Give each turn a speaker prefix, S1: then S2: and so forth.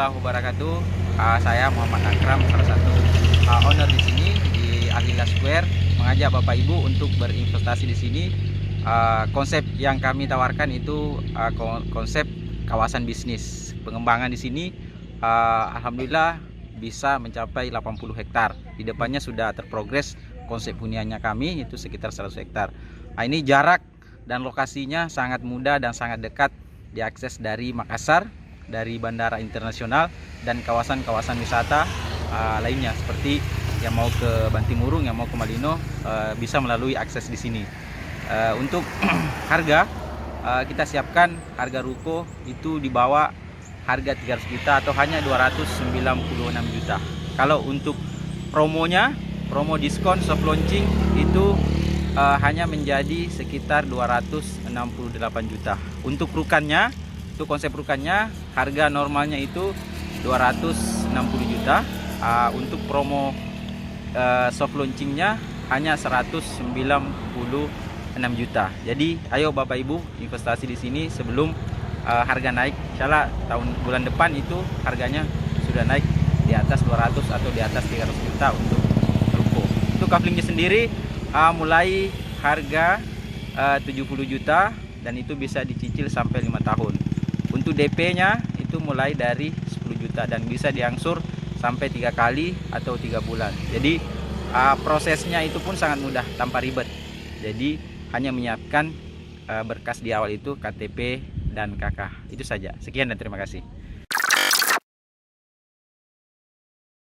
S1: warahmatullahi wabarakatuh. Saya Muhammad Akram, salah satu owner di sini di Alila Square, mengajak Bapak Ibu untuk berinvestasi di sini. Konsep yang kami tawarkan itu konsep kawasan bisnis. Pengembangan di sini alhamdulillah bisa mencapai 80 hektar. Di depannya sudah terprogres konsep huniannya kami itu sekitar 100 hektar. Ini jarak dan lokasinya sangat mudah dan sangat dekat, diakses dari Makassar, dari bandara internasional dan kawasan-kawasan wisata lainnya seperti yang mau ke Bantimurung, yang mau ke Malino bisa melalui akses di sini. Untuk harga kita siapkan harga ruko itu di bawah harga 300 juta atau hanya 296 juta. Kalau untuk promonya, promo diskon soft launching itu hanya menjadi sekitar 268 juta. Untuk rukannya, untuk konsep rukannya harga normalnya itu 260 juta. Untuk promo soft launchingnya hanya 196 juta. Jadi ayo Bapak Ibu investasi di sini sebelum harga naik. Insyaallah bulan depan itu harganya sudah naik di atas 200 atau di atas 300 juta untuk ruko. Untuk kaplingnya sendiri mulai harga 70 juta dan itu bisa dicicil sampai 5 tahun. Untuk DP-nya itu mulai dari 10 juta dan bisa diangsur sampai 3 kali atau 3 bulan. Jadi prosesnya itu pun sangat mudah tanpa ribet. Jadi hanya menyiapkan berkas di awal itu KTP dan KK. Itu saja. Sekian dan terima kasih.